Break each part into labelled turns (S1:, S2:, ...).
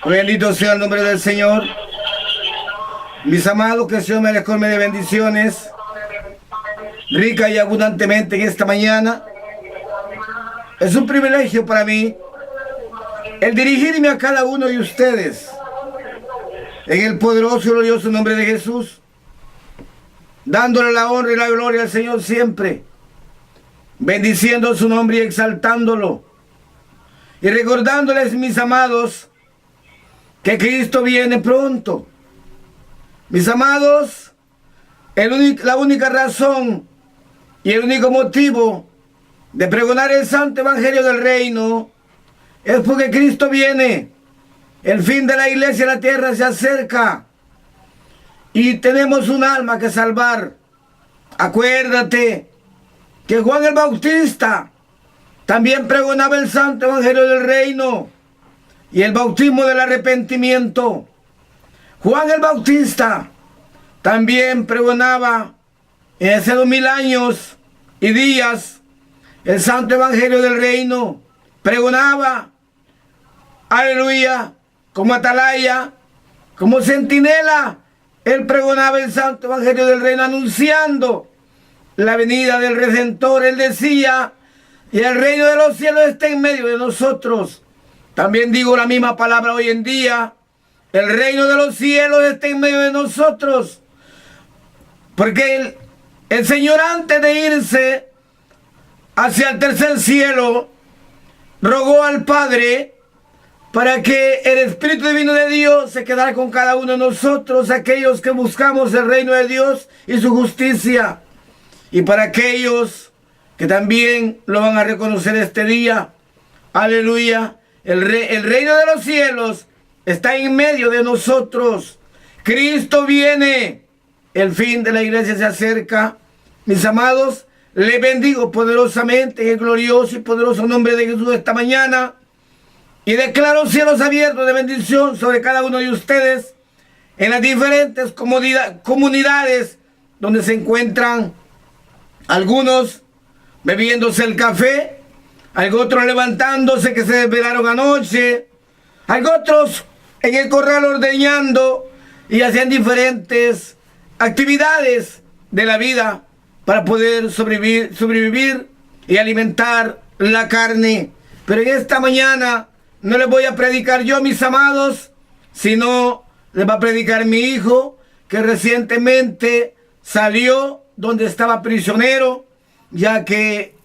S1: Bendito sea el nombre del Señor. Mis amados, que el Señor me les colme de bendiciones, rica y abundantemente en esta mañana. Es un privilegio para mí el dirigirme a cada uno de ustedes en el poderoso y glorioso nombre de Jesús, dándole la honra y la gloria al Señor siempre, bendiciendo su nombre y exaltándolo, y recordándoles, mis amados, que Cristo viene pronto. Mis amados, la única razón y el único motivo de pregonar el santo evangelio del reino es porque Cristo viene. El fin de la iglesia en la tierra se acerca y tenemos un alma que salvar. Acuérdate que Juan el Bautista también pregonaba el santo evangelio del reino y el bautismo del arrepentimiento. Juan el Bautista también pregonaba en hace 2000 años y días el santo evangelio del reino. Pregonaba, aleluya, como atalaya, como centinela. Él pregonaba el santo evangelio del reino, anunciando la venida del Redentor. Él decía, y el reino de los cielos está en medio de nosotros. También digo la misma palabra hoy en día. El reino de los cielos está en medio de nosotros. Porque el Señor, antes de irse hacia el tercer cielo, rogó al Padre para que el Espíritu Divino de Dios se quedara con cada uno de nosotros, aquellos que buscamos el reino de Dios y su justicia. Y para aquellos que también lo van a reconocer este día, aleluya, el reino de los cielos está en medio de nosotros. Cristo viene. El fin de la iglesia se acerca. Mis amados, les bendigo poderosamente en el glorioso y poderoso nombre de Jesús esta mañana. Y declaro cielos abiertos de bendición sobre cada uno de ustedes en las diferentes comunidades donde se encuentran. Algunos bebiéndose el café, otros levantándose que se desvelaron anoche, otros en el corral ordeñando y hacían diferentes actividades de la vida para poder sobrevivir y alimentar la carne. Pero en esta mañana no les voy a predicar yo, mis amados, sino les va a predicar mi hijo, que recientemente salió donde estaba prisionero, ya que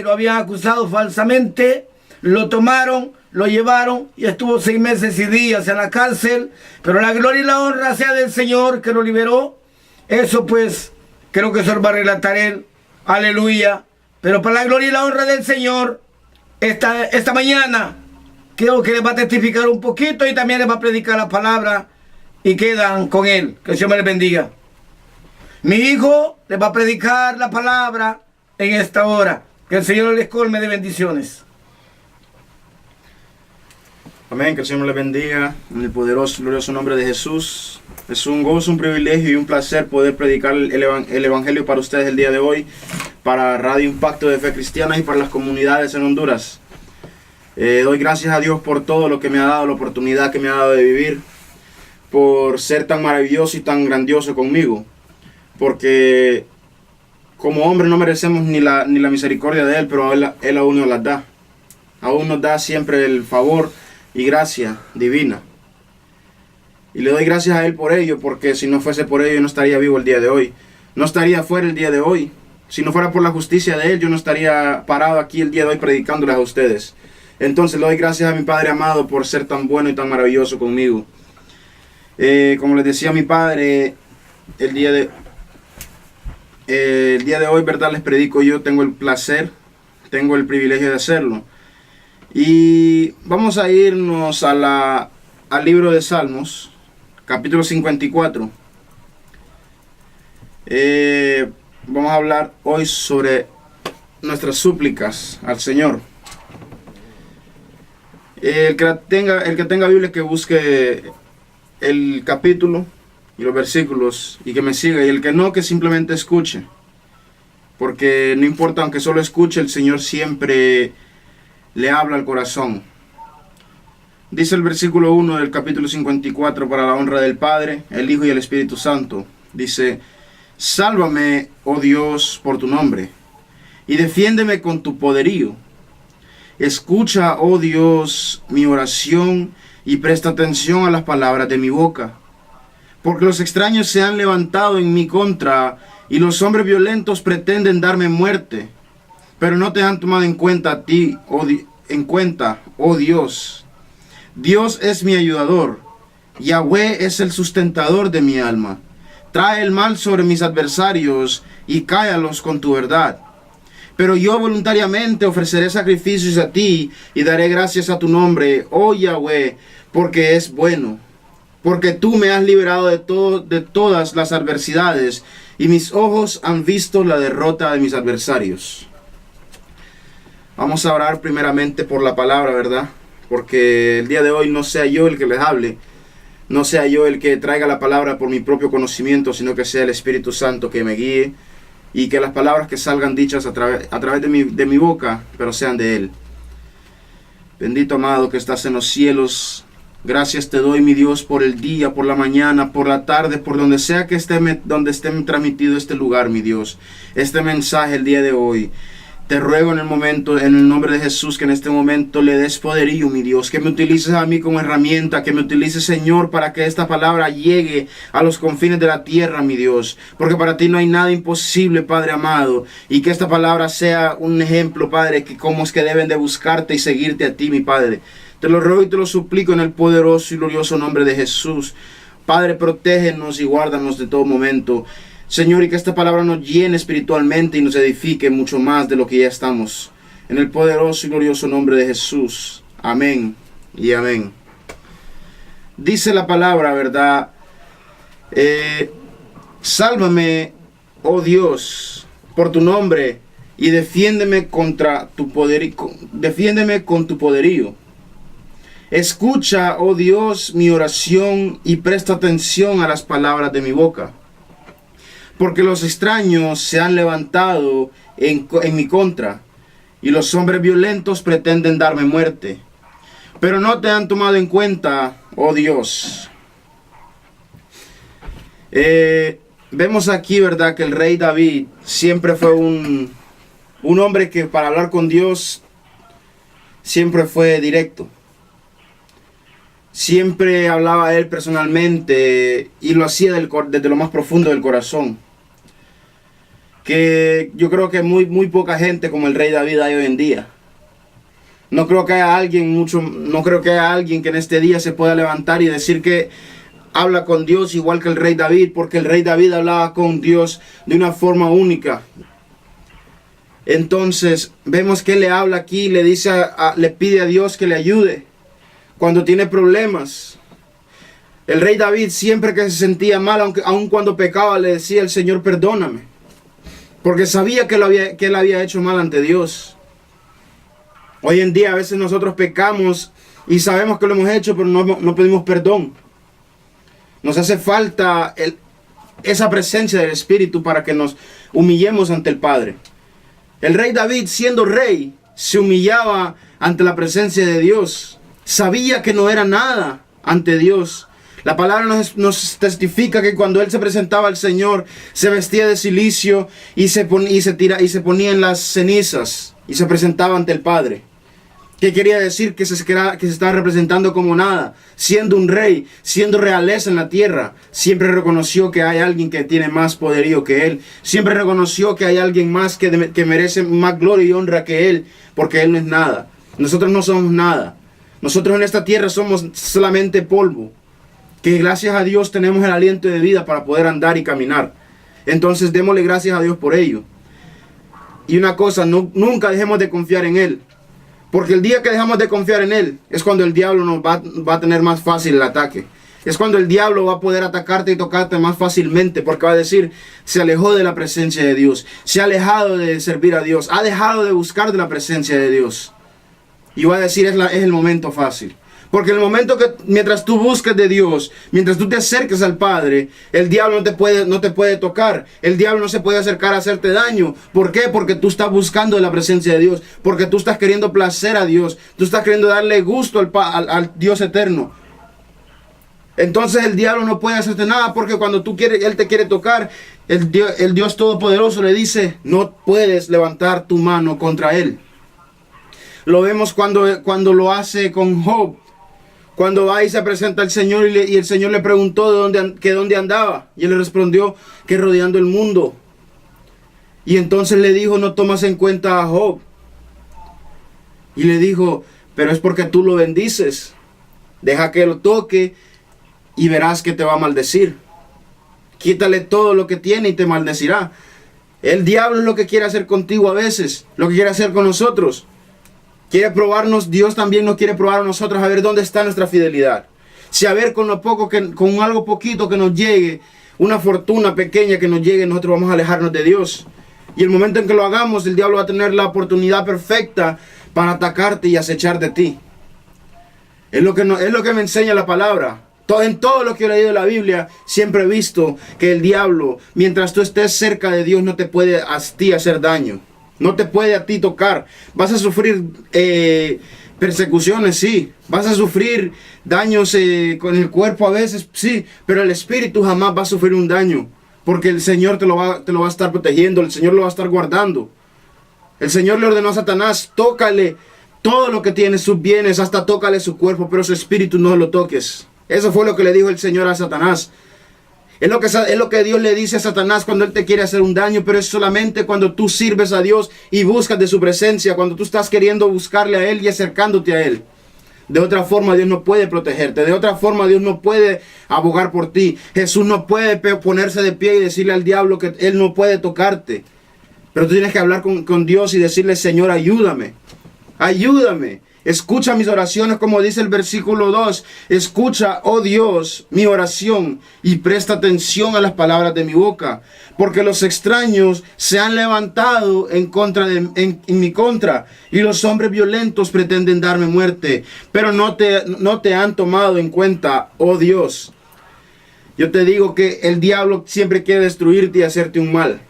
S1: lo habían acusado falsamente. Lo tomaron, lo llevaron y estuvo 6 meses y días en la cárcel. Pero la gloria y la honra sea del Señor que lo liberó. Eso pues, creo que eso va a relatar él. Aleluya. Pero para la gloria y la honra del Señor, esta mañana, creo que les va a testificar un poquito y también les va a predicar la palabra y quedan con él. Que el Señor me les bendiga. Mi hijo les va a predicar la palabra en esta hora. Que el Señor les colme de bendiciones.
S2: Amén, que el Señor les bendiga en el poderoso y glorioso nombre de Jesús. Es un gozo, un privilegio y un placer poder predicar el Evangelio para ustedes el día de hoy, para Radio Impacto de Fe Cristiana y para las comunidades en Honduras. Doy gracias a Dios por todo lo que me ha dado, la oportunidad que me ha dado de vivir, por ser tan maravilloso y tan grandioso conmigo, porque como hombre no merecemos ni la misericordia de Él, pero Él aún nos las da. Aún nos da siempre el favor y gracia divina. Y le doy gracias a Él por ello, porque si no fuese por ello yo no estaría vivo el día de hoy. No estaría fuera el día de hoy. Si no fuera por la justicia de Él, yo no estaría parado aquí el día de hoy predicándoles a ustedes. Entonces le doy gracias a mi Padre amado por ser tan bueno y tan maravilloso conmigo. Como les decía mi Padre, el día de hoy, ¿verdad? Les predico yo, tengo el placer, tengo el privilegio de hacerlo. Y vamos a irnos al libro de Salmos, capítulo 54. Vamos a hablar hoy sobre nuestras súplicas al Señor. El que tenga Biblia, que busque el capítulo y los versículos y que me siga, y el que no, que simplemente escuche, porque no importa, aunque solo escuche, el Señor siempre le habla al corazón. Dice el versículo 1 del capítulo 54, para la honra del Padre, el Hijo y el Espíritu Santo. Dice: sálvame, oh Dios, por tu nombre, y defiéndeme con tu poderío. Escucha, oh Dios, mi oración, y presta atención a las palabras de mi boca. Porque los extraños se han levantado en mi contra, y los hombres violentos pretenden darme muerte, pero no te han tomado en cuenta a ti, oh Dios. Dios es mi ayudador, Yahweh es el sustentador de mi alma. Trae el mal sobre mis adversarios y cállalos con tu verdad. Pero yo voluntariamente ofreceré sacrificios a ti y daré gracias a tu nombre, oh Yahweh, porque es bueno. Porque tú me has liberado de todas las adversidades, y mis ojos han visto la derrota de mis adversarios. Vamos a orar primeramente por la palabra, ¿verdad? Porque el día de hoy no sea yo el que les hable, no sea yo el que traiga la palabra por mi propio conocimiento, sino que sea el Espíritu Santo que me guíe, y que las palabras que salgan dichas a través de mi boca, pero sean de Él. Bendito amado que estás en los cielos, gracias te doy, mi Dios, por el día, por la mañana, por la tarde, por donde sea que esté transmitido este lugar, mi Dios, este mensaje el día de hoy. Te ruego en el nombre de Jesús, que en este momento le des poderío, mi Dios, que me utilices a mí como herramienta, que me utilices, Señor, para que esta palabra llegue a los confines de la tierra, mi Dios, porque para ti no hay nada imposible, Padre amado, y que esta palabra sea un ejemplo, Padre, que cómo es que deben de buscarte y seguirte a ti, mi Padre. Te lo ruego y te lo suplico en el poderoso y glorioso nombre de Jesús. Padre, protégenos y guárdanos de todo momento, Señor, y que esta palabra nos llene espiritualmente y nos edifique mucho más de lo que ya estamos. En el poderoso y glorioso nombre de Jesús. Amén y amén. Dice la palabra, ¿verdad? Sálvame, oh Dios, por tu nombre, y defiéndeme contra tu poder, defiéndeme con tu poderío. Escucha, oh Dios, mi oración, y presta atención a las palabras de mi boca. Porque los extraños se han levantado en mi contra, y los hombres violentos pretenden darme muerte, pero no te han tomado en cuenta, oh Dios. Vemos aquí, ¿verdad?, que el rey David siempre fue un hombre que para hablar con Dios siempre fue directo. Siempre hablaba a él personalmente y lo hacía desde lo más profundo del corazón. Que yo creo que muy poca gente como el rey David hay hoy en día. No creo que haya alguien que en este día se pueda levantar y decir que habla con Dios igual que el rey David, porque el rey David hablaba con Dios de una forma única. Entonces vemos que él le habla aquí, le dice le pide a Dios que le ayude cuando tiene problemas. El rey David, siempre que se sentía mal, aun cuando pecaba, le decía al Señor: perdóname, porque sabía que él había hecho mal ante Dios. Hoy en día a veces nosotros pecamos y sabemos que lo hemos hecho, pero no pedimos perdón. Nos hace falta esa presencia del Espíritu para que nos humillemos ante el Padre. El rey David, siendo rey, se humillaba ante la presencia de Dios. Sabía que no era nada ante Dios. La palabra nos testifica que cuando él se presentaba al Señor, se vestía de cilicio y se ponía en las cenizas y se presentaba ante el Padre. ¿Qué quería decir? Que se estaba representando como nada. Siendo un rey, siendo realeza en la tierra, siempre reconoció que hay alguien que tiene más poderío que él. Siempre reconoció que hay alguien más que merece más gloria y honra que él, porque él no es nada. Nosotros no somos nada. Nosotros en esta tierra somos solamente polvo, que gracias a Dios tenemos el aliento de vida para poder andar y caminar. Entonces démosle gracias a Dios por ello. Y una cosa, nunca dejemos de confiar en Él. Porque el día que dejamos de confiar en Él es cuando el diablo nos va a tener más fácil el ataque. Es cuando el diablo va a poder atacarte y tocarte más fácilmente, porque va a decir: se alejó de la presencia de Dios, se ha alejado de servir a Dios, ha dejado de buscar de la presencia de Dios. Y va a decir: es el momento fácil. Porque en el momento que, mientras tú busques de Dios, mientras tú te acerques al Padre, el diablo no te puede tocar. El diablo no se puede acercar a hacerte daño. ¿Por qué? Porque tú estás buscando la presencia de Dios. Porque tú estás queriendo placer a Dios. Tú estás queriendo darle gusto al Dios eterno. Entonces el diablo no puede hacerte nada, porque cuando tú quieres, él te quiere tocar, el Dios Todopoderoso le dice, no puedes levantar tu mano contra él. Lo vemos cuando lo hace con Job. Cuando va y se presenta al Señor y el Señor le preguntó dónde andaba. Y él le respondió que rodeando el mundo. Y entonces le dijo, no tomas en cuenta a Job. Y le dijo, pero es porque tú lo bendices. Deja que lo toque y verás que te va a maldecir. Quítale todo lo que tiene y te maldecirá. El diablo es lo que quiere hacer contigo a veces. Lo que quiere hacer con nosotros. Quiere probarnos, Dios también nos quiere probar a nosotros, a ver dónde está nuestra fidelidad. Si a ver con lo poco, con algo poquito que nos llegue, una fortuna pequeña que nos llegue, nosotros vamos a alejarnos de Dios. Y el momento en que lo hagamos, el diablo va a tener la oportunidad perfecta para atacarte y acechar de ti. Es lo que me enseña la palabra. En todo lo que he leído de la Biblia, siempre he visto que el diablo, mientras tú estés cerca de Dios, no te puede a ti hacer daño. No te puede a ti tocar. Vas a sufrir persecuciones, sí. Vas a sufrir daños con el cuerpo a veces, sí. Pero el espíritu jamás va a sufrir un daño. Porque el Señor te lo va a estar protegiendo. El Señor lo va a estar guardando. El Señor le ordenó a Satanás, tócale todo lo que tiene, sus bienes, hasta tócale su cuerpo, pero su espíritu no lo toques. Eso fue lo que le dijo el Señor a Satanás. Es lo que Dios le dice a Satanás cuando él te quiere hacer un daño, pero es solamente cuando tú sirves a Dios y buscas de su presencia, cuando tú estás queriendo buscarle a Él y acercándote a Él. De otra forma Dios no puede protegerte, de otra forma Dios no puede abogar por ti. Jesús no puede ponerse de pie y decirle al diablo que Él no puede tocarte. Pero tú tienes que hablar con Dios y decirle, Señor, ayúdame, ayúdame. Escucha mis oraciones, como dice el versículo 2. Escucha, oh Dios, mi oración y presta atención a las palabras de mi boca. Porque los extraños se han levantado en mi contra y los hombres violentos pretenden darme muerte. Pero no te han tomado en cuenta, oh Dios. Yo te digo que el diablo siempre quiere destruirte y hacerte un mal.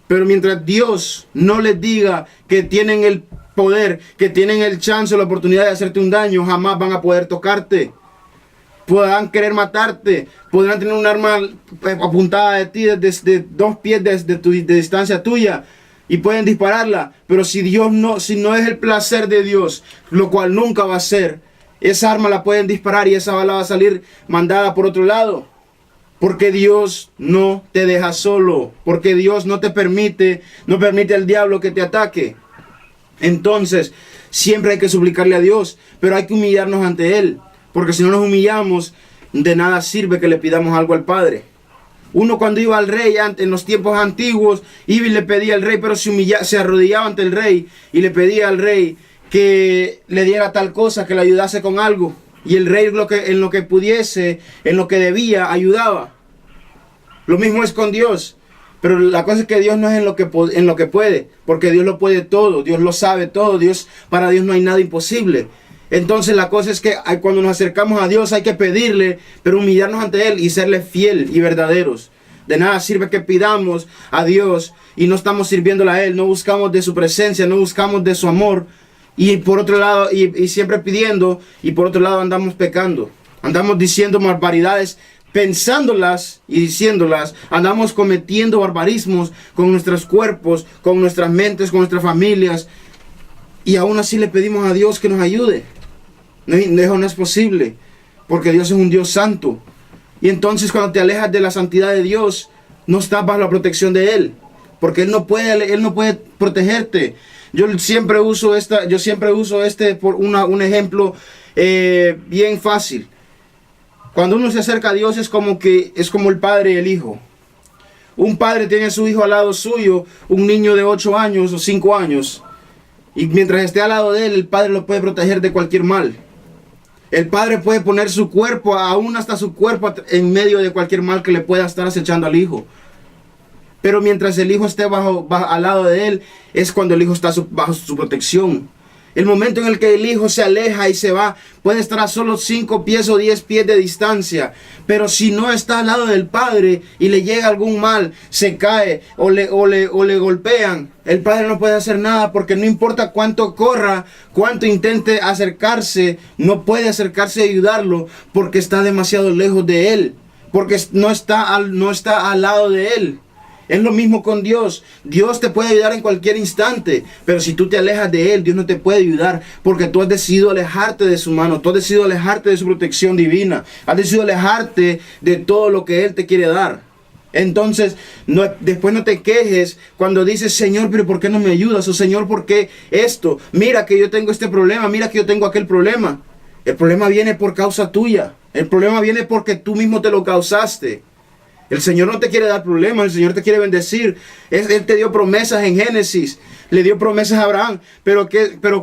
S2: Pero mientras Dios no les diga que tienen el poder, que tienen el chance o la oportunidad de hacerte un daño, jamás van a poder tocarte. Podrán querer matarte, podrán tener un arma apuntada de ti desde 2 pies de distancia tuya y pueden dispararla, pero si no es el placer de Dios, lo cual nunca va a ser, esa arma la pueden disparar y esa bala va a salir mandada por otro lado. Porque Dios no te deja solo, porque Dios no permite al diablo que te ataque. Entonces, siempre hay que suplicarle a Dios, pero hay que humillarnos ante Él, porque si no nos humillamos, de nada sirve que le pidamos algo al Padre. Uno cuando iba al rey en los tiempos antiguos, iba y le pedía al rey, pero se arrodillaba ante el rey y le pedía al rey que le diera tal cosa, que le ayudase con algo. Y el rey en lo que pudiese, en lo que debía, ayudaba. Lo mismo es con Dios. Pero la cosa es que Dios no es en lo que puede, porque Dios lo puede todo, Dios lo sabe todo, para Dios no hay nada imposible. Entonces la cosa es que cuando nos acercamos a Dios hay que pedirle, pero humillarnos ante Él y serle fiel y verdaderos. De nada sirve que pidamos a Dios y no estamos sirviéndole a Él, no buscamos de su presencia, no buscamos de su amor. Y por otro lado, y siempre pidiendo, y por otro lado andamos pecando, andamos diciendo barbaridades, pensándolas y diciéndolas, andamos cometiendo barbarismos con nuestros cuerpos, con nuestras mentes, con nuestras familias, y aún así le pedimos a Dios que nos ayude. Eso no es posible, porque Dios es un Dios santo. Y entonces cuando te alejas de la santidad de Dios, no estás bajo la protección de Él, porque Él no puede protegerte. Yo siempre uso por un ejemplo bien fácil. Cuando uno se acerca a Dios es como el padre y el hijo. Un padre tiene a su hijo al lado suyo, un niño de 8 años o 5 años. Y mientras esté al lado de él, el padre lo puede proteger de cualquier mal. El padre puede poner su cuerpo, aún hasta su cuerpo, en medio de cualquier mal que le pueda estar acechando al hijo. Pero mientras el hijo esté al lado de él, es cuando el hijo está bajo su protección. El momento en el que el hijo se aleja y se va, puede estar a solo 5 pies o 10 pies de distancia. Pero si no está al lado del padre y le llega algún mal, se cae o le golpean, el padre no puede hacer nada, porque no importa cuánto corra, cuánto intente acercarse, no puede acercarse y ayudarlo, porque está demasiado lejos de él, porque no está al lado de él. Es lo mismo con Dios. Dios te puede ayudar en cualquier instante, pero si tú te alejas de Él, Dios no te puede ayudar, porque tú has decidido alejarte de su mano, tú has decidido alejarte de su protección divina, has decidido alejarte de todo lo que Él te quiere dar. Entonces, después no te quejes cuando dices, Señor, pero ¿por qué no me ayudas? O Señor, ¿por qué esto? Mira que yo tengo este problema, mira que yo tengo aquel problema. El problema viene por causa tuya. El problema viene porque tú mismo te lo causaste. El Señor no te quiere dar problemas, el Señor te quiere bendecir. Él te dio promesas en Génesis, le dio promesas a Abraham, pero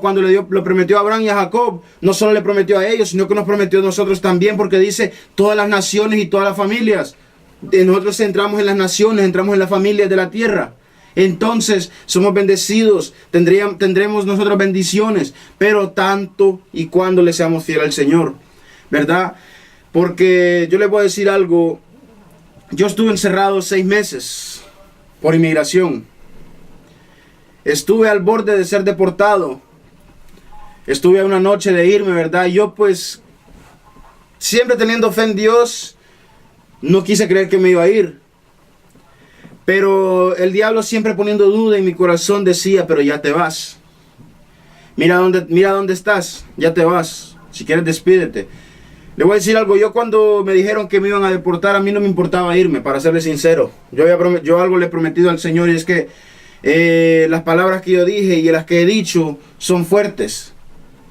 S2: cuando lo prometió a Abraham y a Jacob, no solo le prometió a ellos, sino que nos prometió a nosotros también, porque dice todas las naciones y todas las familias. Nosotros entramos en las naciones, entramos en las familias de la tierra. Entonces somos bendecidos, tendremos nosotros bendiciones, pero tanto y cuando le seamos fieles al Señor, ¿verdad? Porque yo les voy a decir algo. Yo estuve encerrado 6 meses por inmigración. Estuve al borde de ser deportado. Estuve a una noche de irme, ¿verdad? Yo pues, siempre teniendo fe en Dios, no quise creer que me iba a ir. Pero el diablo, siempre poniendo duda en mi corazón, decía, pero ya te vas. Mira dónde estás, ya te vas. Si quieres, despídete. Le voy a decir algo. Yo, cuando me dijeron que me iban a deportar, a mí no me importaba irme, para serles sincero. Yo algo le he prometido al Señor, y es que las palabras que yo dije y las que he dicho son fuertes.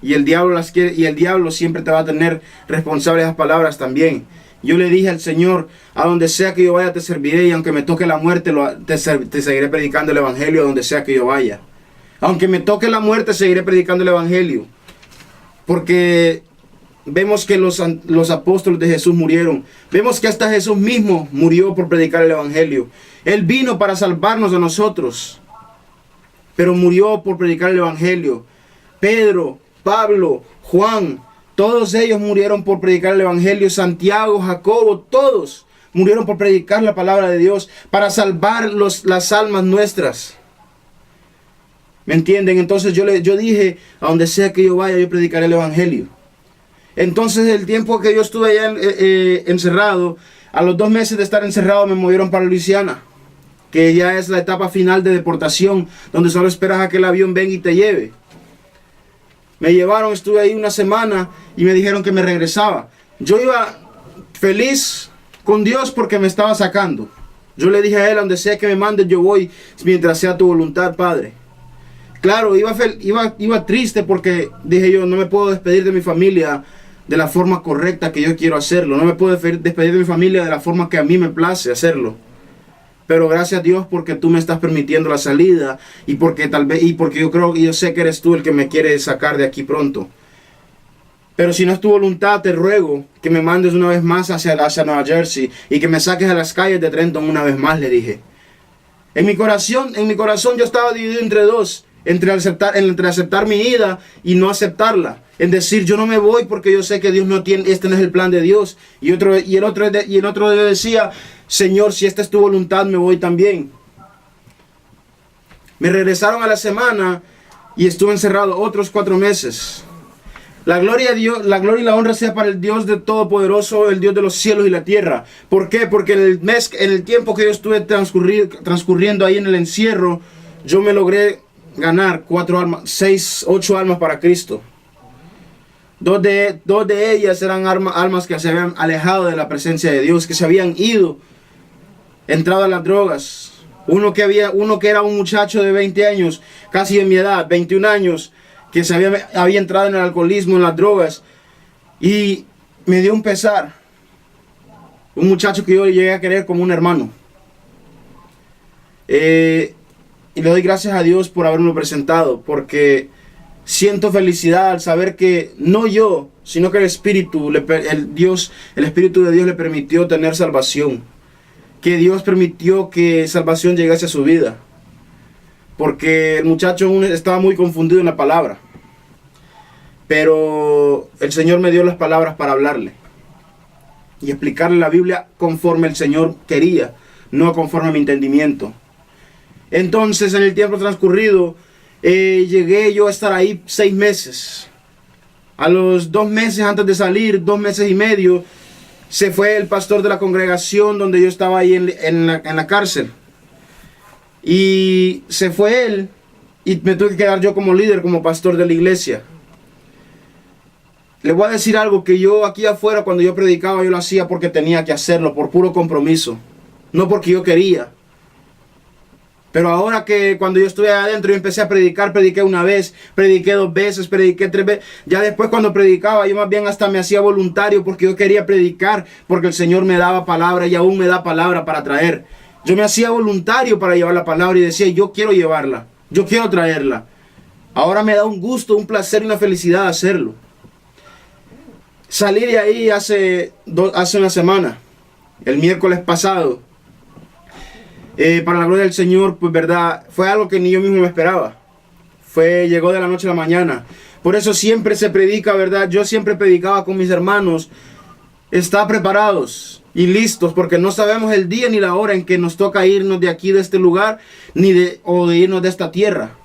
S2: Y el diablo siempre te va a tener responsable de esas palabras también. Yo le dije al Señor, a donde sea que yo vaya te serviré, y aunque me toque la muerte, te seguiré predicando el evangelio a donde sea que yo vaya. Aunque me toque la muerte, seguiré predicando el evangelio. Porque vemos que los apóstoles de Jesús murieron. Vemos que hasta Jesús mismo murió por predicar el evangelio. Él vino para salvarnos a nosotros, pero murió por predicar el evangelio. Pedro, Pablo, Juan, todos ellos murieron por predicar el evangelio. Santiago, Jacobo, todos murieron por predicar la palabra de Dios, para salvar las almas nuestras. ¿Me entienden? Entonces yo dije, a donde sea que yo vaya, yo predicaré el evangelio. Entonces, el tiempo que yo estuve allá encerrado, a los 2 meses de estar encerrado, me movieron para Luisiana, que ya es la etapa final de deportación, donde solo esperas a que el avión venga y te lleve. Me llevaron, estuve ahí 1 semana y me dijeron que me regresaba. Yo iba feliz con Dios porque me estaba sacando. Yo le dije a Él, donde sea que me mandes, yo voy mientras sea tu voluntad, Padre. Claro, iba triste, porque dije yo, no me puedo despedir de mi familia de la forma correcta que yo quiero hacerlo. No me puedo despedir de mi familia de la forma que a mí me place hacerlo. Pero gracias a Dios, porque tú me estás permitiendo la salida, y porque yo sé que eres tú el que me quiere sacar de aquí pronto. Pero si no es tu voluntad, te ruego que me mandes una vez más hacia Nueva Jersey, y que me saques a las calles de Trenton una vez más, le dije. En mi corazón yo estaba dividido entre dos. Entre aceptar mi ida y no aceptarla. En decir, yo no me voy porque yo sé que Dios no tiene, este no es el plan de Dios. Y el otro decía, Señor, si esta es tu voluntad, me voy también. Me regresaron a la semana y estuve encerrado otros 4 meses. La gloria y la honra sea para el Dios de Todopoderoso, el Dios de los cielos y la tierra. ¿Por qué? Porque en el tiempo que yo estuve transcurriendo ahí en el encierro, yo me logré ganar 8 almas para Cristo. Dos de ellas eran almas que se habían alejado de la presencia de Dios, que se habían ido, entrado a las drogas. Uno que era un muchacho de 20 años, casi de mi edad, 21 años, que había entrado en el alcoholismo, en las drogas, y me dio un pesar. Un muchacho que yo llegué a querer como un hermano. Y le doy gracias a Dios por haberme presentado, porque siento felicidad al saber que no yo, sino que el Espíritu de Dios le permitió tener salvación. Que Dios permitió que salvación llegase a su vida. Porque el muchacho estaba muy confundido en la palabra. pero el Señor me dio las palabras para hablarle y explicarle la Biblia conforme el Señor quería, no conforme a mi entendimiento. Entonces, en el tiempo transcurrido, llegué yo a estar ahí 6 meses. A los 2 meses antes de salir, 2 meses y medio, se fue el pastor de la congregación donde yo estaba ahí en la cárcel. Y se fue él y me tuve que quedar yo como líder, como pastor de la iglesia. Le voy a decir algo, que yo aquí afuera cuando yo predicaba yo lo hacía porque tenía que hacerlo, por puro compromiso, no porque yo quería. Pero ahora que cuando yo estuve adentro yo empecé a predicar, prediqué una vez, prediqué 2 veces, prediqué 3 veces. Ya después cuando predicaba yo más bien hasta me hacía voluntario porque yo quería predicar, porque el Señor me daba palabra y aún me da palabra para traer. Yo me hacía voluntario para llevar la palabra y decía, yo quiero llevarla, yo quiero traerla. Ahora me da un gusto, un placer y una felicidad hacerlo. Salí de ahí hace una semana, el miércoles pasado. Para la gloria del Señor, pues verdad, fue algo que ni yo mismo me esperaba. Llegó de la noche a la mañana. Por eso siempre se predica, verdad. Yo siempre predicaba con mis hermanos. Está preparados y listos, porque no sabemos el día ni la hora en que nos toca irnos de aquí, de este lugar, o de irnos de esta tierra.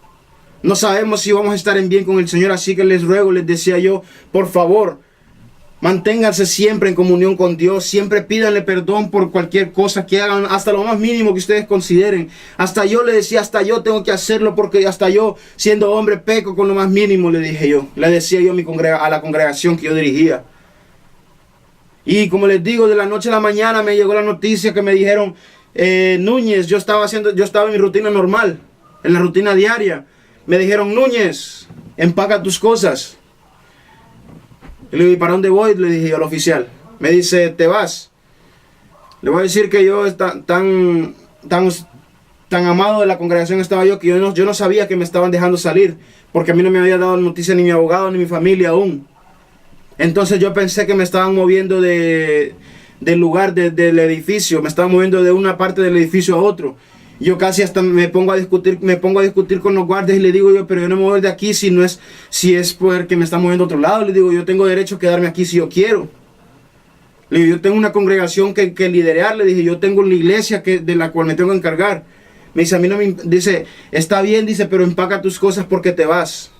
S2: No sabemos si vamos a estar en bien con el Señor, así que les ruego, les decía yo, por favor, manténganse siempre en comunión con Dios, siempre pídanle perdón por cualquier cosa que hagan, hasta lo más mínimo que ustedes consideren. Hasta yo le decía, hasta yo tengo que hacerlo porque hasta yo, siendo hombre, peco con lo más mínimo, le decía yo a la congregación que yo dirigía. Y como les digo, de la noche a la mañana me llegó la noticia que me dijeron, Núñez, yo estaba en mi rutina normal, en la rutina diaria. Me dijeron, Núñez, empaca tus cosas. Y le dije, ¿para dónde voy? Le dije yo al oficial. Me dice, ¿te vas? Le voy a decir que yo tan amado de la congregación estaba yo, que yo no sabía que me estaban dejando salir, porque a mí no me había dado noticia ni mi abogado ni mi familia aún. Entonces yo pensé que me estaban moviendo del lugar del edificio, me estaban moviendo de una parte del edificio a otro. Yo casi hasta me pongo a discutir con los guardias y le digo yo, pero yo no me voy de aquí si es porque me están moviendo a otro lado. Le digo, yo tengo derecho a quedarme aquí si yo quiero. Le digo, yo tengo una congregación que liderar. Le dije, yo tengo una iglesia de la cual me tengo que encargar. Me dice, a mí no me... Dice, está bien, dice, pero empaca tus cosas porque te vas.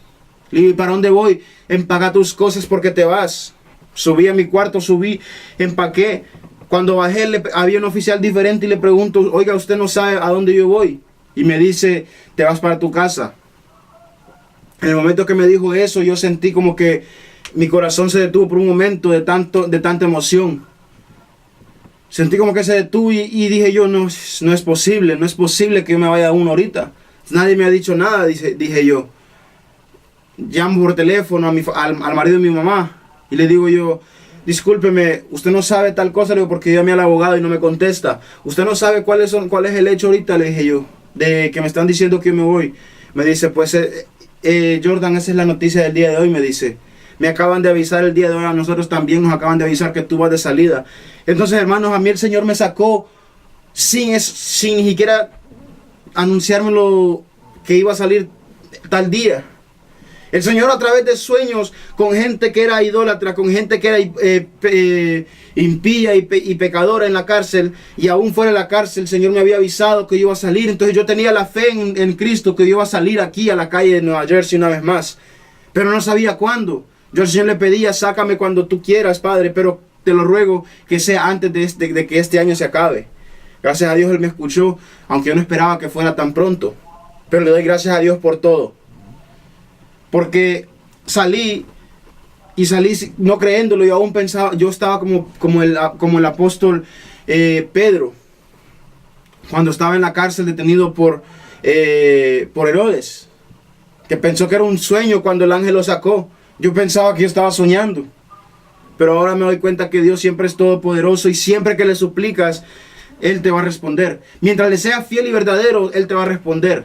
S2: Le digo, ¿y para dónde voy? Empaca tus cosas porque te vas. Subí a mi cuarto, empaqué. Cuando bajé había un oficial diferente y le pregunto, oiga, ¿usted no sabe a dónde yo voy? Y me dice, te vas para tu casa. En el momento que me dijo eso, yo sentí como que mi corazón se detuvo por un momento de tanta emoción. Sentí como que se detuvo y dije yo, no es posible que yo me vaya uno ahorita. Nadie me ha dicho nada, dije yo. Llamo por teléfono al marido de mi mamá y le digo yo, discúlpeme, usted no sabe tal cosa, le digo, porque yo llamé al abogado y no me contesta. Usted no sabe cuál es el hecho ahorita, le dije yo, de que me están diciendo que me voy. Me dice, pues, Jordan, esa es la noticia del día de hoy, me dice. Me acaban de avisar el día de hoy, a nosotros también nos acaban de avisar que tú vas de salida. Entonces, hermanos, a mí el Señor me sacó sin ni siquiera anunciármelo que iba a salir tal día. El Señor a través de sueños con gente que era idólatra, con gente que era impía y pecadora en la cárcel, y aún fuera de la cárcel el Señor me había avisado que yo iba a salir. Entonces yo tenía la fe en Cristo que yo iba a salir aquí a la calle de Nueva Jersey una vez más, pero no sabía cuándo. Yo al Señor le pedía, sácame cuando tú quieras, Padre, pero te lo ruego que sea antes de que este año se acabe. Gracias a Dios Él me escuchó, aunque yo no esperaba que fuera tan pronto, pero le doy gracias a Dios por todo. Porque salí no creyéndolo, yo aún pensaba, yo estaba como el apóstol Pedro, cuando estaba en la cárcel detenido por Herodes, que pensó que era un sueño cuando el ángel lo sacó. Yo pensaba que yo estaba soñando, pero ahora me doy cuenta que Dios siempre es todopoderoso y siempre que le suplicas, Él te va a responder. Mientras le sea fiel y verdadero, Él te va a responder.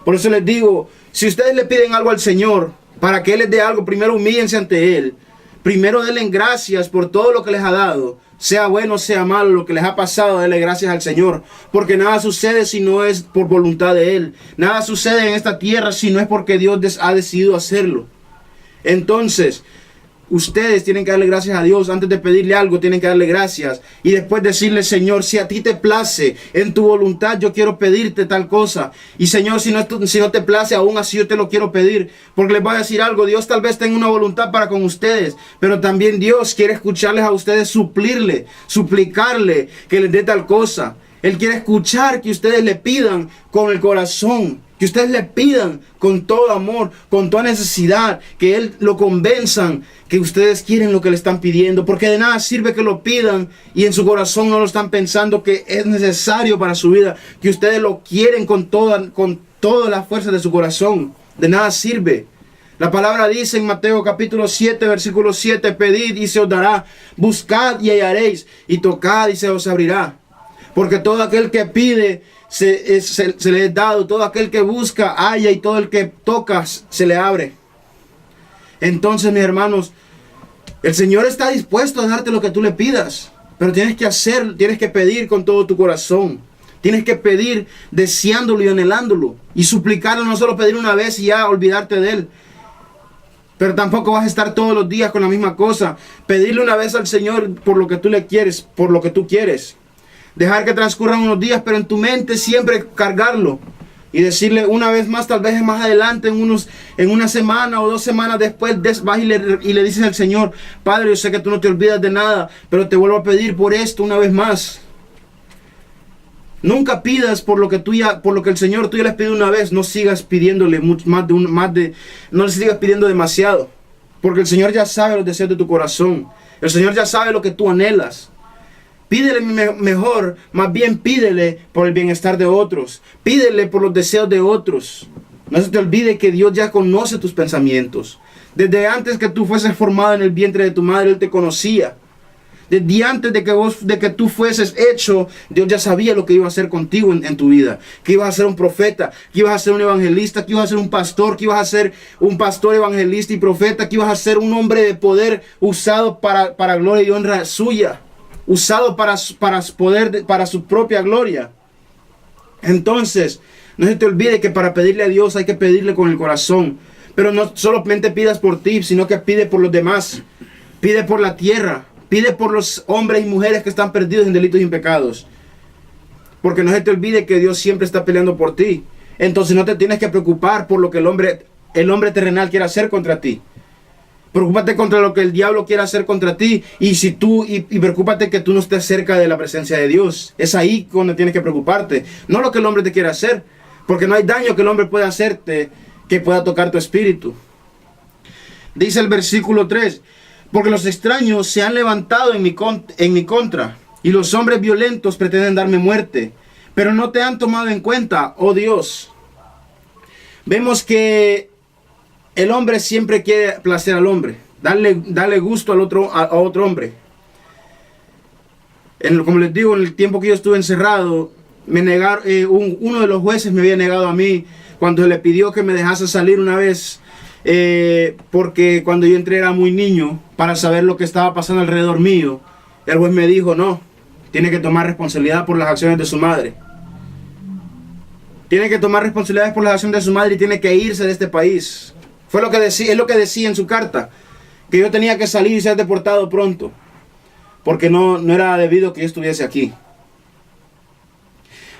S2: Por eso les digo, si ustedes le piden algo al Señor, para que Él les dé algo, primero humíllense ante Él. Primero denle gracias por todo lo que les ha dado. Sea bueno, sea malo, lo que les ha pasado, denle gracias al Señor. Porque nada sucede si no es por voluntad de Él. Nada sucede en esta tierra si no es porque Dios ha decidido hacerlo. Entonces, ustedes tienen que darle gracias a Dios. Antes de pedirle algo, tienen que darle gracias. Y después decirle, Señor, si a ti te place, en tu voluntad, yo quiero pedirte tal cosa. Y Señor, si no te place, aún así yo te lo quiero pedir. Porque les voy a decir algo, Dios tal vez tenga una voluntad para con ustedes. Pero también Dios quiere escucharles a ustedes, suplicarle que les dé tal cosa. Él quiere escuchar que ustedes le pidan con el corazón. Que ustedes le pidan con todo amor, con toda necesidad, que Él lo convenzan que ustedes quieren lo que le están pidiendo, porque de nada sirve que lo pidan y en su corazón no lo están pensando que es necesario para su vida, que ustedes lo quieren con toda la fuerza de su corazón. De nada sirve. La palabra dice en Mateo capítulo 7, versículo 7, pedid y se os dará, buscad y hallaréis, y tocad y se os abrirá. Porque todo aquel que pide, se le es dado, todo aquel que busca, halla, y todo el que toca, se le abre. Entonces, mis hermanos, el Señor está dispuesto a darte lo que tú le pidas, pero tienes que pedir con todo tu corazón. Tienes que pedir deseándolo y anhelándolo, y suplicarlo, no solo pedir una vez y ya olvidarte de Él. Pero tampoco vas a estar todos los días con la misma cosa. Pedirle una vez al Señor por lo que tú le quieres, por lo que tú quieres. Dejar que transcurran unos días, pero en tu mente siempre cargarlo. Y decirle una vez más, tal vez más adelante, en una semana o 2 semanas después, vas y le dices al Señor, Padre, yo sé que tú no te olvidas de nada, pero te vuelvo a pedir por esto una vez más. Nunca pidas por lo que el Señor tú ya les pide una vez. No sigas pidiéndole no le sigas pidiendo demasiado. Porque el Señor ya sabe los deseos de tu corazón. El Señor ya sabe lo que tú anhelas. Pídele mejor, más bien pídele por el bienestar de otros. Pídele por los deseos de otros. No se te olvide que Dios ya conoce tus pensamientos. Desde antes que tú fueses formado en el vientre de tu madre, Él te conocía. Desde antes de que tú fueses hecho, Dios ya sabía lo que iba a hacer contigo en tu vida. Que ibas a ser un profeta, que ibas a ser un evangelista, que ibas a ser un pastor, que ibas a ser un pastor, evangelista y profeta, que ibas a ser un hombre de poder usado para gloria y honra suya. Usado para su propia gloria. Entonces, no se te olvide que para pedirle a Dios hay que pedirle con el corazón. Pero no solamente pidas por ti, sino que pide por los demás. Pide por la tierra. Pide por los hombres y mujeres que están perdidos en delitos y pecados. Porque no se te olvide que Dios siempre está peleando por ti. Entonces no te tienes que preocupar por lo que el hombre terrenal quiere hacer contra ti. Preocúpate contra lo que el diablo quiere hacer contra ti. Y preocúpate que tú no estés cerca de la presencia de Dios. Es ahí donde tienes que preocuparte. No lo que el hombre te quiere hacer. Porque no hay daño que el hombre pueda hacerte que pueda tocar tu espíritu. Dice el versículo 3. Porque los extraños se han levantado en mi contra. Y los hombres violentos pretenden darme muerte. Pero no te han tomado en cuenta, oh Dios. Vemos que el hombre siempre quiere placer al hombre. Darle gusto a otro hombre. Como les digo, en el tiempo que yo estuve encerrado, uno de los jueces me había negado a mí cuando le pidió que me dejase salir una vez. Porque cuando yo entré era muy niño para saber lo que estaba pasando alrededor mío. El juez me dijo, no, tiene que tomar responsabilidad por las acciones de su madre. Tiene que tomar responsabilidades por las acciones de su madre y tiene que irse de este país. Es lo que decía en su carta, que yo tenía que salir y ser deportado pronto, porque no era debido que yo estuviese aquí.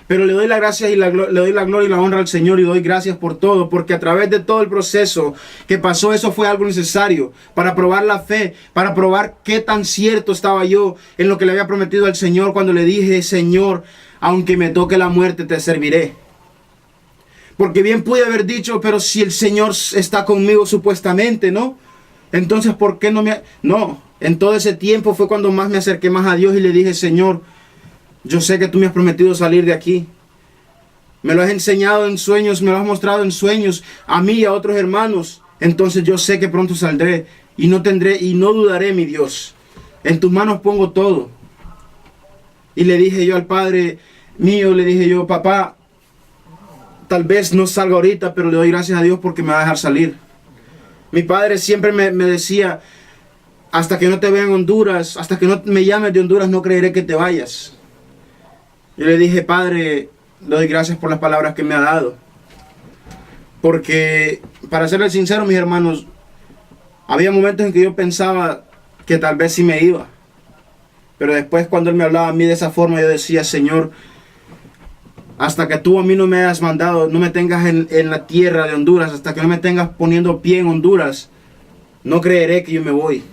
S2: Pero le doy la gracia le doy la gloria y la honra al Señor y doy gracias por todo, porque a través de todo el proceso que pasó, eso fue algo necesario para probar la fe, para probar qué tan cierto estaba yo en lo que le había prometido al Señor cuando le dije, Señor, aunque me toque la muerte, te serviré. Porque bien pude haber dicho, pero si el Señor está conmigo supuestamente, ¿no? Entonces, ¿por qué no me...? No, en todo ese tiempo fue cuando más me acerqué más a Dios y le dije, Señor, yo sé que tú me has prometido salir de aquí. Me lo has enseñado en sueños, me lo has mostrado en sueños a mí y a otros hermanos. Entonces yo sé que pronto saldré y no dudaré, mi Dios. En tus manos pongo todo. Y le dije yo al Padre mío, le dije yo, papá, tal vez no salga ahorita, pero le doy gracias a Dios porque me va a dejar salir. Mi padre siempre me decía, hasta que no te vea en Honduras, hasta que no me llames de Honduras, no creeré que te vayas. Yo le dije, Padre, le doy gracias por las palabras que me ha dado. Porque, para serles sincero, mis hermanos, Había momentos en que yo pensaba que tal vez sí me iba. Pero después cuando Él me hablaba a mí de esa forma, yo decía, Señor, hasta que tú a mí no me hayas mandado, no me tengas en la tierra de Honduras, hasta que no me tengas poniendo pie en Honduras, no creeré que yo me voy.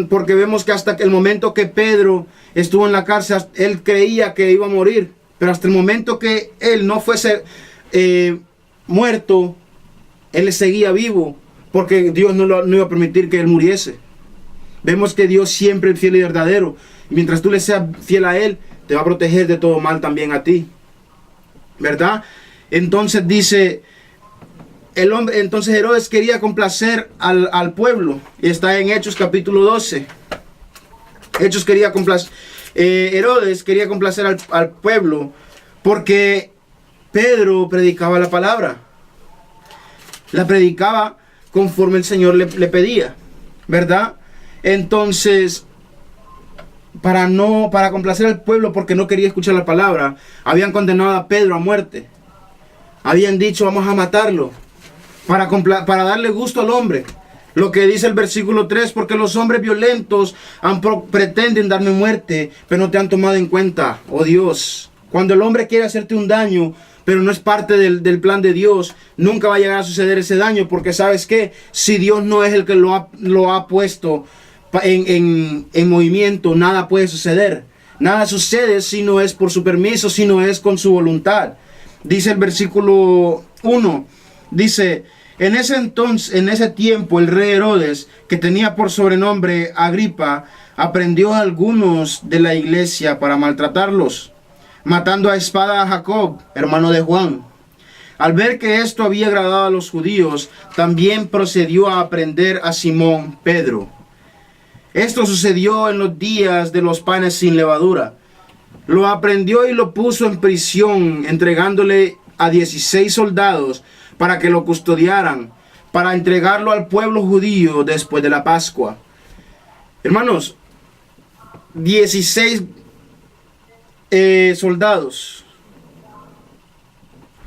S2: Porque vemos que hasta el momento que Pedro estuvo en la cárcel, él creía que iba a morir. Pero hasta el momento que él no fuese muerto, él seguía vivo, porque Dios no iba a permitir que él muriese. Vemos que Dios siempre es fiel y verdadero. Y mientras tú le seas fiel a Él, te va a proteger de todo mal también a ti. ¿Verdad? Entonces dice, entonces Herodes quería complacer al pueblo. Y está en Hechos capítulo 12. Herodes quería complacer al pueblo porque Pedro predicaba la palabra. La predicaba conforme el Señor le pedía. ¿Verdad? Entonces, para complacer al pueblo, porque no quería escuchar la palabra, habían condenado a Pedro a muerte. Habían dicho, vamos a matarlo, para darle gusto al hombre. Lo que dice el versículo 3, porque los hombres violentos pretenden darme muerte, pero no te han tomado en cuenta, oh Dios. Cuando el hombre quiere hacerte un daño, pero no es parte del plan de Dios, nunca va a llegar a suceder ese daño, porque ¿sabes qué? Si Dios no es el que lo ha puesto en movimiento, nada puede suceder. Nada sucede si no es por su permiso, si no es con su voluntad. Dice el versículo 1, dice, en ese tiempo el rey Herodes, que tenía por sobrenombre Agripa, aprendió a algunos de la iglesia para maltratarlos, matando a espada a Jacob, hermano de Juan. Al ver que esto había agradado a los judíos, también procedió a aprender a Simón Pedro. Esto sucedió en los días de los panes sin levadura. Lo aprendió y lo puso en prisión, entregándole a 16 soldados para que lo custodiaran, para entregarlo al pueblo judío después de la Pascua. Hermanos, 16 soldados.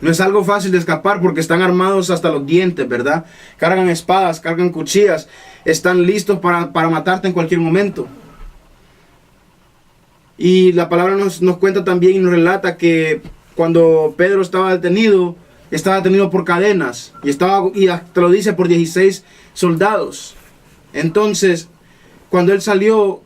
S2: No es algo fácil de escapar porque están armados hasta los dientes, ¿verdad? Cargan espadas, cargan cuchillas, están listos para matarte en cualquier momento. Y la palabra nos cuenta también y nos relata que cuando Pedro estaba detenido por cadenas y te lo dice por 16 soldados. Entonces, cuando él salió,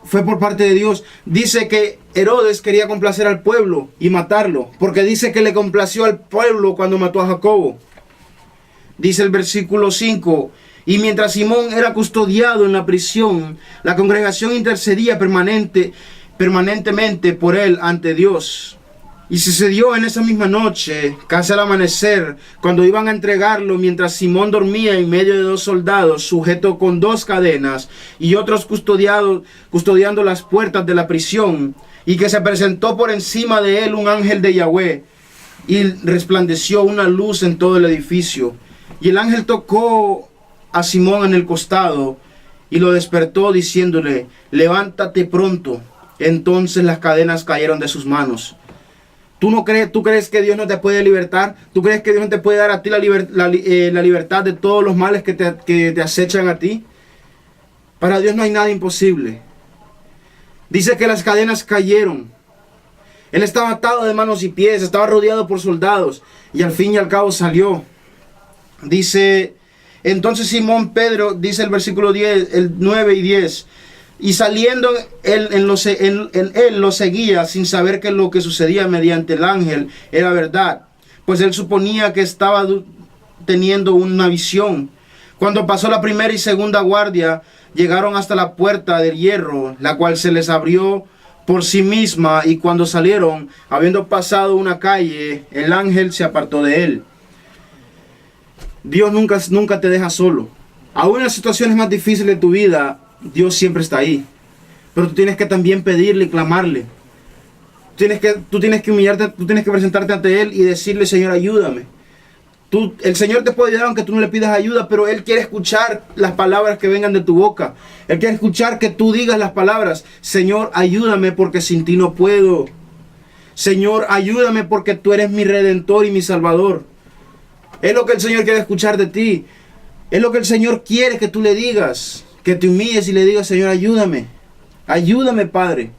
S2: fue por parte de Dios. Dice que Herodes quería complacer al pueblo y matarlo, porque dice que le complació al pueblo cuando mató a Jacobo. Dice el versículo 5, y mientras Simón era custodiado en la prisión, la congregación intercedía permanentemente por él ante Dios. Y sucedió en esa misma noche, casi al amanecer, cuando iban a entregarlo, mientras Simón dormía en medio de 2 soldados, sujeto con 2 cadenas, y otros custodiando las puertas de la prisión, y que se presentó por encima de él un ángel de Yahweh, y resplandeció una luz en todo el edificio. Y el ángel tocó a Simón en el costado, y lo despertó diciéndole, levántate pronto. Entonces las cadenas cayeron de sus manos. ¿Tú crees que Dios no te puede libertar? ¿Tú crees que Dios no te puede dar a ti la libertad de todos los males que te acechan a ti? Para Dios no hay nada imposible. Dice que las cadenas cayeron. Él estaba atado de manos y pies, estaba rodeado por soldados y al fin y al cabo salió. Dice, entonces Simón Pedro, dice el versículo 10, el 9 y 10, y saliendo él lo seguía sin saber que lo que sucedía mediante el ángel era verdad, pues él suponía que estaba teniendo una visión. Cuando pasó la primera y segunda guardia, llegaron hasta la puerta de hierro, la cual se les abrió por sí misma, y cuando salieron, habiendo pasado una calle, el ángel se apartó de él. Dios nunca te deja solo. Aún en las situaciones más difíciles de tu vida, Dios siempre está ahí. Pero tú tienes que también pedirle y clamarle. Tú tienes que humillarte, tú tienes que presentarte ante Él y decirle, Señor, ayúdame. El Señor te puede ayudar aunque tú no le pidas ayuda, pero Él quiere escuchar las palabras que vengan de tu boca. Él quiere escuchar que tú digas las palabras, Señor, ayúdame porque sin ti no puedo. Señor, ayúdame porque tú eres mi Redentor y mi Salvador. Es lo que el Señor quiere escuchar de ti. Es lo que el Señor quiere que tú le digas, que te humilles y le digas: Señor, ayúdame, ayúdame, Padre.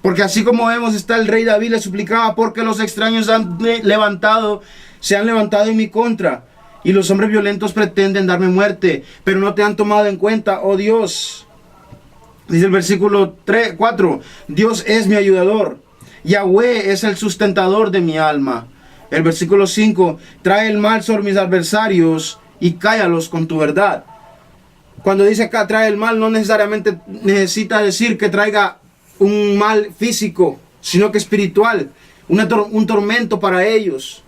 S2: Porque así como vemos, está el rey David, le suplicaba: porque los extraños se han levantado en mi contra, y los hombres violentos pretenden darme muerte, pero no te han tomado en cuenta, oh Dios. Dice el versículo 4, Dios es mi ayudador, Yahweh es el sustentador de mi alma. El versículo 5, trae el mal sobre mis adversarios y cállalos con tu verdad. Cuando dice acá trae el mal, no necesariamente necesita decir que traiga un mal físico, sino que espiritual, un tormento para ellos.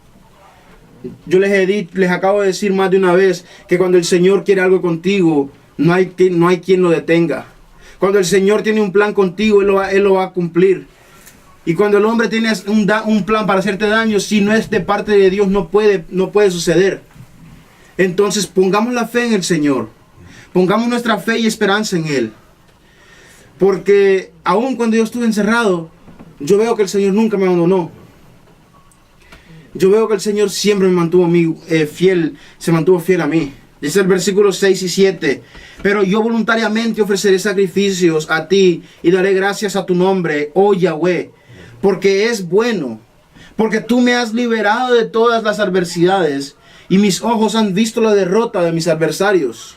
S2: Yo les acabo de decir más de una vez que cuando el Señor quiere algo contigo, no hay quien lo detenga. Cuando el Señor tiene un plan contigo, Él lo va a cumplir. Y cuando el hombre tiene un plan para hacerte daño, si no es de parte de Dios, no puede suceder. Entonces pongamos la fe en el Señor. Pongamos nuestra fe y esperanza en Él. Porque aun cuando yo estuve encerrado, yo veo que el Señor nunca me abandonó. Yo veo que el Señor siempre me mantuvo fiel, se mantuvo fiel a mí. Dice el versículo 6 y 7. Pero yo voluntariamente ofreceré sacrificios a ti y daré gracias a tu nombre, oh Yahweh, porque es bueno, porque tú me has liberado de todas las adversidades y mis ojos han visto la derrota de mis adversarios.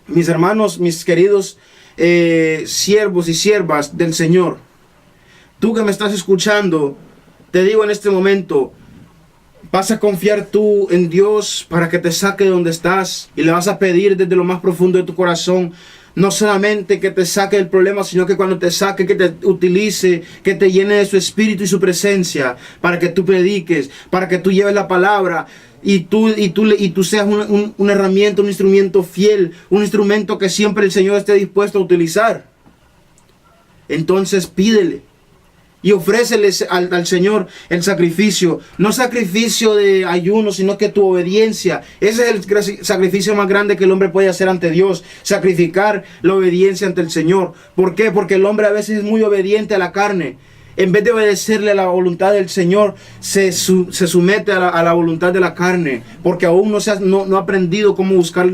S2: Mis hermanos, mis queridos siervos y siervas del Señor, tú que me estás escuchando, te digo en este momento, vas a confiar tú en Dios para que te saque de donde estás y le vas a pedir desde lo más profundo de tu corazón, no solamente que te saque del problema, sino que cuando te saque, que te utilice, que te llene de su espíritu y su presencia para que tú prediques, para que tú lleves la palabra y tú seas una herramienta, un instrumento fiel, un instrumento que siempre el Señor esté dispuesto a utilizar. Entonces pídele y ofréceles al Señor el sacrificio, no sacrificio de ayuno, sino que tu obediencia. Ese es el sacrificio más grande que el hombre puede hacer ante Dios, sacrificar la obediencia ante el Señor. ¿Por qué? Porque el hombre a veces es muy obediente a la carne. En vez de obedecerle a la voluntad del Señor, se somete a la voluntad de la carne, porque aún no ha aprendido cómo buscar,